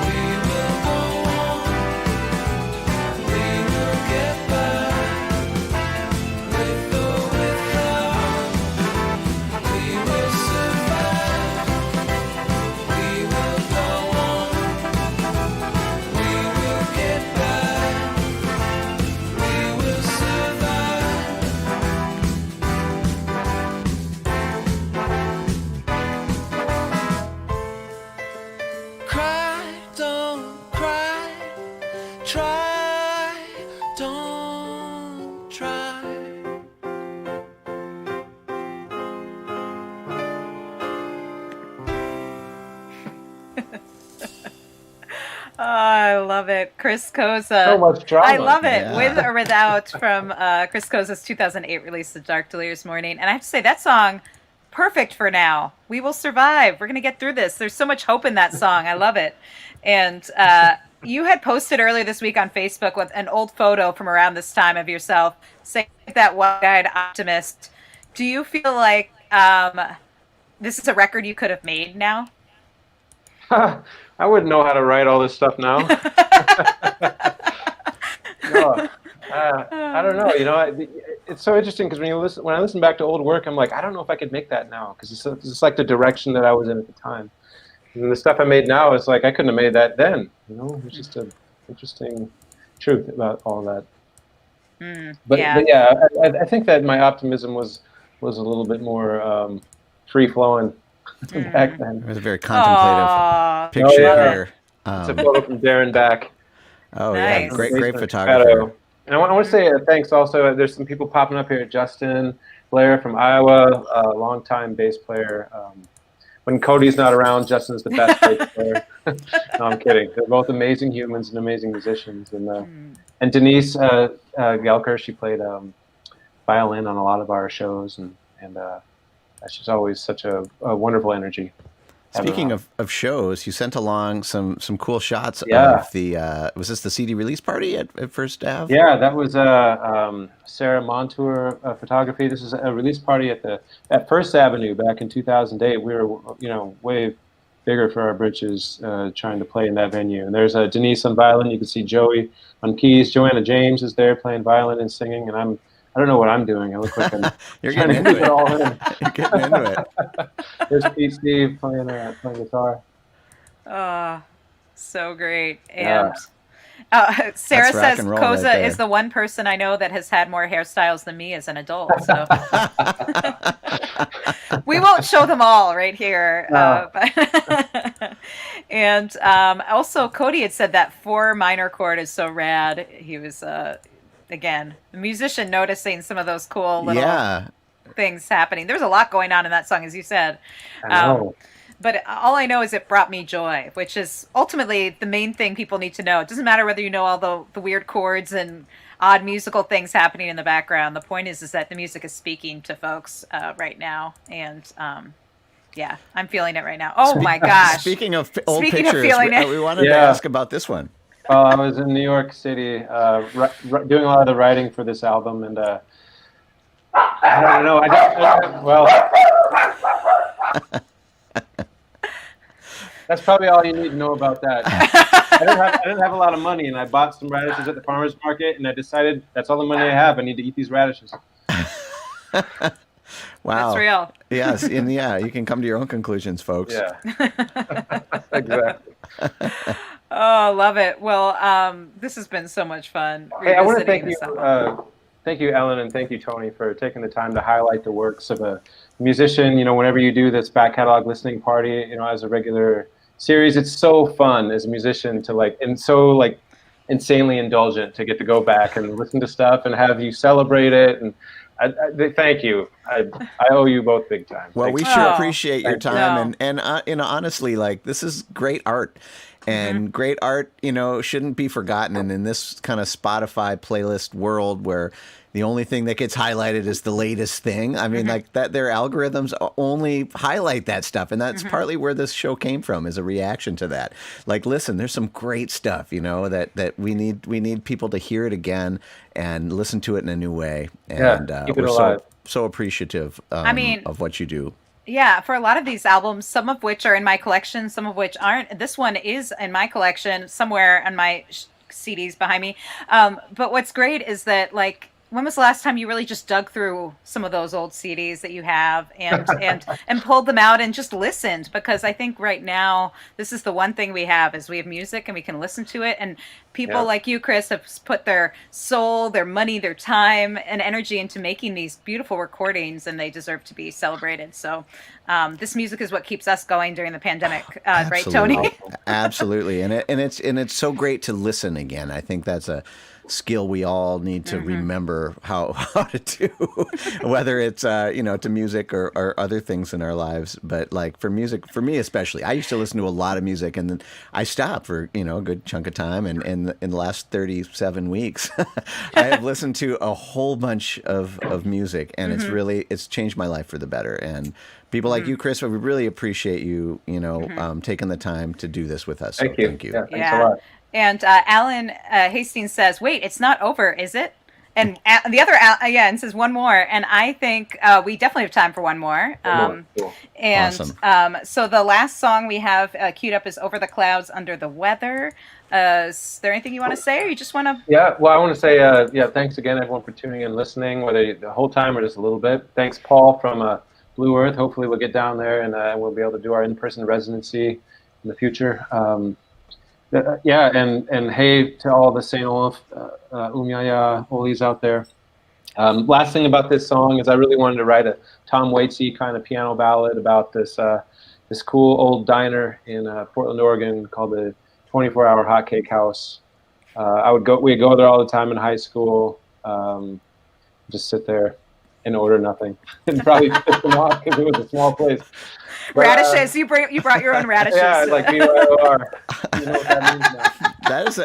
We will go on, we will get by, with or without, we will survive. We will go on, we will get by, we will survive. Cry, don't cry. Try, don't try. Oh, I love it. Chris Koza. So much drama. I love it. Yeah. With or without from Chris Koza's 2008 release, The Dark Delirious Morning. And I have to say, that song, perfect for now. We will survive. We're going to get through this. There's so much hope in that song. I love it. And you had posted earlier this week on Facebook with an old photo from around this time of yourself saying that wide-eyed optimist. Do you feel like this is a record you could have made now? I wouldn't know how to write all this stuff now. No, I don't know. You know, it's so interesting because when I listen back to old work, I'm like, I don't know if I could make that now because it's like the direction that I was in at the time. And the stuff I made now is like I couldn't have made that then. You know, it's just an interesting truth about all that. But yeah, I think that my optimism was a little bit more free flowing back then. It was a very contemplative picture here. It's a photo from Darren Back. Oh yeah, Nice. great photographer. And I want to say thanks also. There's some people popping up here. Justin Blair from Iowa, a longtime bass player. When Cody's not around, Justin's the best bass player. No, I'm kidding. They're both amazing humans and amazing musicians. And Denise Gelker, she played violin on a lot of our shows, and she's always such a wonderful energy. Speaking of shows, you sent along some cool shots Yeah. of the was this the CD release party at First Ave? Yeah, that was Sarah Montour photography. This is a release party at First Avenue back in 2008. We were, way bigger for our britches, trying to play in that venue. And there's Denise on violin. You can see Joey on keys. Joanna James is there playing violin and singing. And I don't know what I'm doing. I look like I'm You're trying getting to into keep it. it all in. You're getting into it. There's Pete Steve playing guitar. So great. Yeah. And Sarah That's rock says and roll right Koza there. is the one person I know that has had more hairstyles than me as an adult. So we won't show them all right here. And also, Cody had said that 4 minor chord is so rad. He was, again, a musician noticing some of those cool little things happening. There's a lot going on in that song, as you said. I know. But all I know is it brought me joy, which is ultimately the main thing people need to know. It doesn't matter whether you know all the weird chords and odd musical things happening in the background. The point is that the music is speaking to folks right now. And yeah, I'm feeling it right now. Oh my gosh. Speaking of old Speaking of pictures, feeling it. we wanted to ask about this one. Well, I was in New York City doing a lot of the writing for this album, and I don't know. That's probably all you need to know about that. I didn't have a lot of money, and I bought some radishes at the farmer's market, and I decided that's all the money I have. I need to eat these radishes. Wow. That's real. Yes, and you can come to your own conclusions, folks. Yeah. Exactly. Oh, love it. Well, this has been so much fun. Hey, I want to revisiting this album. thank you, Ellen, and thank you, Tony, for taking the time to highlight the works of a musician. Whenever you do this back catalog listening party, as a regular series, it's so fun as a musician to insanely indulgent to get to go back and listen to stuff and have you celebrate it. And thank you. I owe you both big time. Well, we you. sure Oh, appreciate your thank you. time, and honestly, this is great art. And great art, shouldn't be forgotten. And in this kind of Spotify playlist world where the only thing that gets highlighted is the latest thing, I mean, that their algorithms only highlight that stuff. And that's partly where this show came from, is a reaction to that. Listen, there's some great stuff, that we need people to hear it again and listen to it in a new way. And keep it we're alive. so appreciative of what you do. Yeah, for a lot of these albums, some of which are in my collection, some of which aren't. This one is in my collection somewhere on my CDs behind me. But what's great is that, when was the last time you really just dug through some of those old CDs that you have and pulled them out and just listened? Because I think right now, this is the one thing we have music and we can listen to it. And people like you, Chris, have put their soul, their money, their time and energy into making these beautiful recordings, and they deserve to be celebrated. So this music is what keeps us going during the pandemic, right, Tony? Absolutely. And it's so great to listen again. I think that's a skill we all need to remember how to do, whether it's to music or other things in our lives. But for music, for me especially, I used to listen to a lot of music, and then I stopped for a good chunk of time, and in the last 37 weeks I have listened to a whole bunch of music, and it's changed my life for the better. And people like you, Chris, we really appreciate you taking the time to do this with us. Thank so you. Thank you. Yeah, thanks a lot. And Alan Hastings says, "Wait, it's not over, is it?" And the other, and says one more. And I think we definitely have time for one more. Cool. And Awesome. So the last song we have queued up is "Over the Clouds, Under the Weather." Is there anything you want to say, or you just want to? Yeah, well, I want to say, thanks again, everyone, for tuning in and listening, whether the whole time or just a little bit. Thanks, Paul, from Blue Earth. Hopefully we'll get down there and we'll be able to do our in-person residency in the future. And hey to all the St. Olaf Umyaya Olis out there. Last thing about this song is I really wanted to write a Tom Waitsy kind of piano ballad about this cool old diner in Portland, Oregon called the 24-Hour Hot Cake House. We'd go there all the time in high school, just sit there and order nothing, and probably piss them off because it was a small place. But, radishes. You brought your own radishes. Yeah, like BYOR. You know what that means now. That is,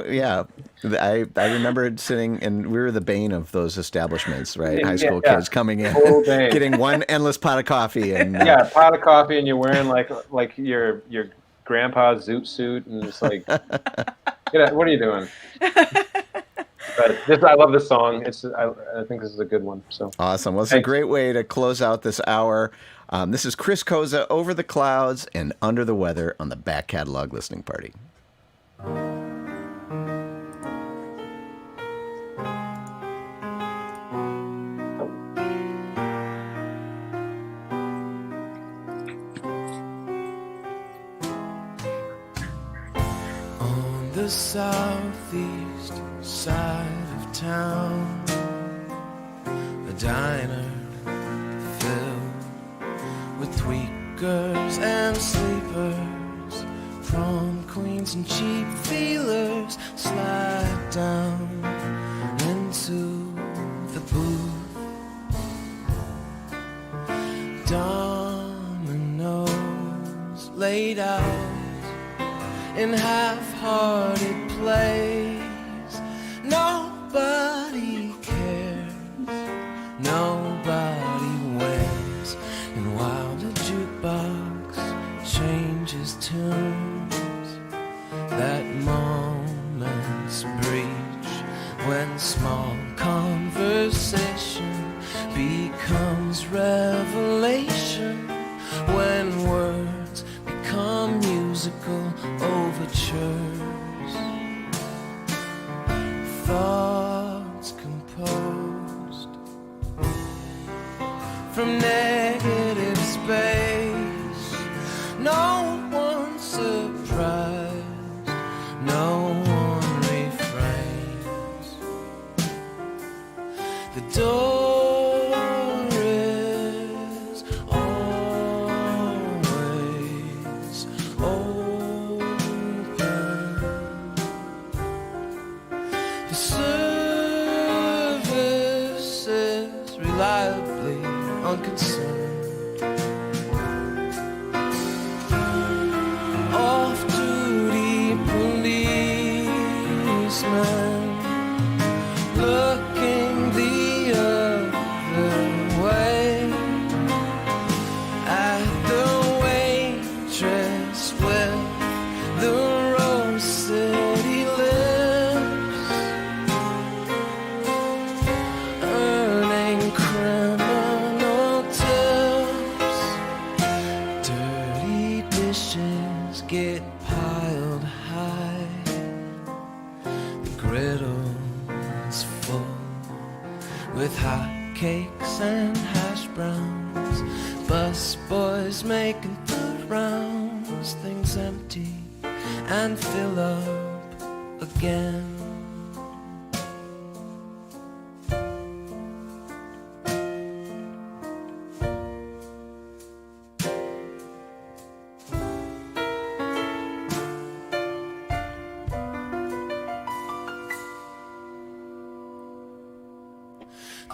yeah. I remember sitting, and we were the bane of those establishments, right? High school kids coming in, Total bane. getting one endless pot of coffee, and pot of coffee, and you're wearing like your grandpa's zoot suit, and it's like, what are you doing? But I love this song. I think this is a good one. So awesome. Well, it's a great way to close out this hour. This is Chris Koza, Over the Clouds and Under the Weather on the Back Catalog Listening Party. On the southeast side of town, a diner filled with tweakers and sleepers, prom queens and cheap feelers slide down into the booth. Dominoes laid out in half-hearted plays. Nobody cares, nobody wins. And while the jukebox changes tunes, that moment's breach when small conversation becomes revelation, when words become musical overtures, thoughts composed from negative space. No one surprised, no one refrains. The door is always open. The service is reliably unconcerned. Off-duty policemen looking the other way at the waitress with the Rose City lips, earning criminal tips. Dirty dishes get piled high, the griddle's full with hot cakes and hash browns. Bus boys making the rounds, things empty and fill up again.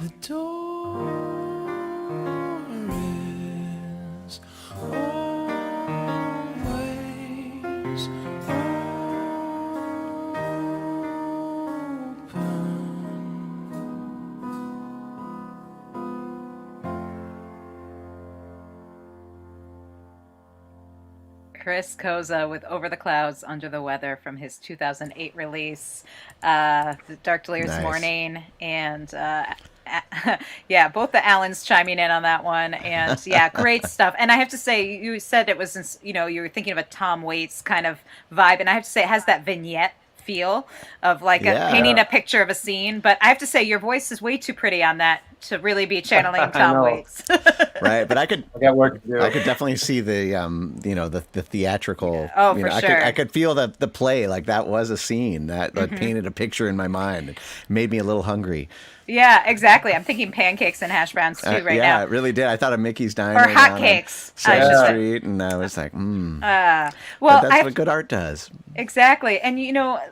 The door is always Chris Koza with Over the Clouds, Under the Weather from his 2008 release, The Dark Delirious Nice. Morning, and yeah, both the Allens chiming in on that one, and yeah, great stuff. And I have to say, you said it was, you were thinking of a Tom Waits kind of vibe, and I have to say, it has that vignette feel of like painting a picture of a scene. But I have to say, your voice is way too pretty on that to really be channeling Tom Waits. Right, but I got work to do. I could definitely see the the theatrical. Oh, for sure. I could feel the play, like that was a scene that painted a picture in my mind. It made me a little hungry. Yeah, exactly. I'm thinking pancakes and hash browns too now. Yeah, it really did. I thought of Mickey's Diner or hotcakes. Second Street, and I was like, well, but that's what good art does. Exactly. And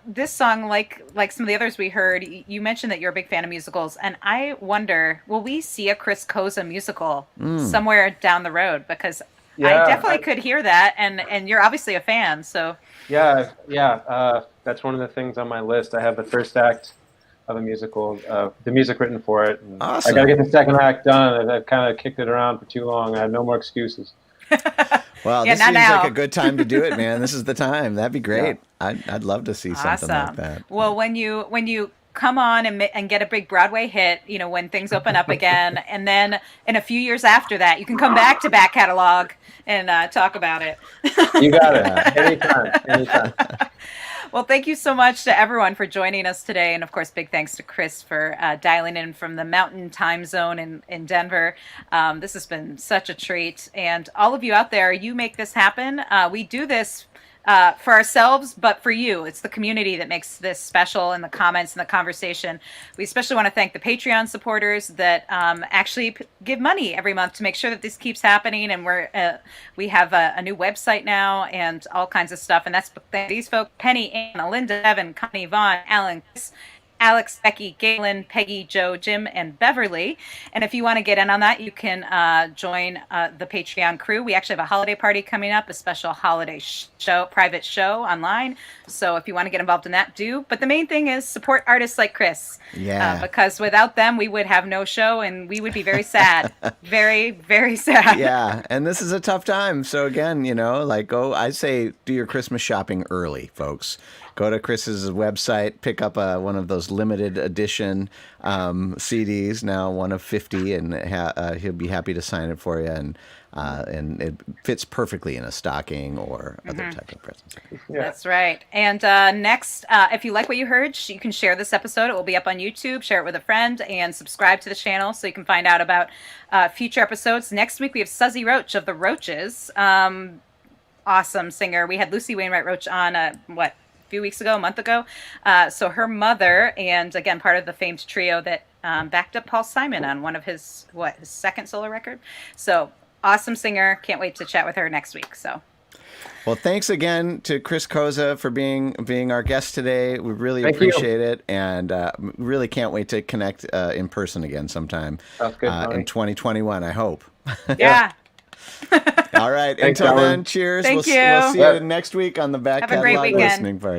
this song, like some of the others we heard, you mentioned that you're a big fan of musicals, and I wonder, will we see a Chris Koza musical somewhere down the road? Because Yeah, I definitely could hear that, and you're obviously a fan, so. yeah. That's one of the things on my list. I have the first act of a musical, the music written for it. And I got to Awesome. get the second act done. I've kind of kicked it around for too long. I have no more excuses. Well, Yeah, this not seems now. like a good time to do it, man. This is the time. That'd be great. Yeah. I'd love to see something like Awesome. that. Well, when you come on and get a big Broadway hit, when things open up again, and then in a few years after that, you can come back to back catalog and talk about it. You got it. Anytime. Well, thank you so much to everyone for joining us today. And of course, big thanks to Chris for dialing in from the mountain time zone in Denver. This has been such a treat. And all of you out there, you make this happen. We do this for ourselves, but for you. It's the community that makes this special, and the comments and the conversation. We especially want to thank the Patreon supporters that actually give money every month to make sure that this keeps happening. And we have a new website now and all kinds of stuff. And that's these folks: Penny, Anna, Linda, Evan, Connie, Vaughn, Alan, Chris, Alex, Becky, Galen, Peggy, Joe, Jim, and Beverly. And if you want to get in on that, you can join the Patreon crew. We actually have a holiday party coming up, a special holiday private show online. So if you want to get involved in that, do. But the main thing is support artists like Chris. Yeah. Because without them, we would have no show, and we would be very sad. Very, very sad. Yeah, and this is a tough time. So again, I say do your Christmas shopping early, folks. Go to Chris's website, pick up one of those limited edition CDs, now one of 50, and he'll be happy to sign it for you. And it fits perfectly in a stocking or other type of present. Yeah. That's right. And next, if you like what you heard, you can share this episode. It will be up on YouTube. Share it with a friend and subscribe to the channel so you can find out about future episodes. Next week, we have Suzy Roach of the Roaches. Awesome singer. We had Lucy Wainwright Roach on, a month ago. So her mother, and again, part of the famed trio that backed up Paul Simon on one of his second solo record. So awesome singer. Can't wait to chat with her next week. So. Well, thanks again to Chris Koza for being our guest today. We really Thank appreciate it, and really can't wait to connect in person again sometime Sounds good, in 2021, I hope. Yeah. All right. Thanks, Until Alan. then, cheers. Thank you. We'll see you next week on the Back Have a great Catalog weekend. Listening Party.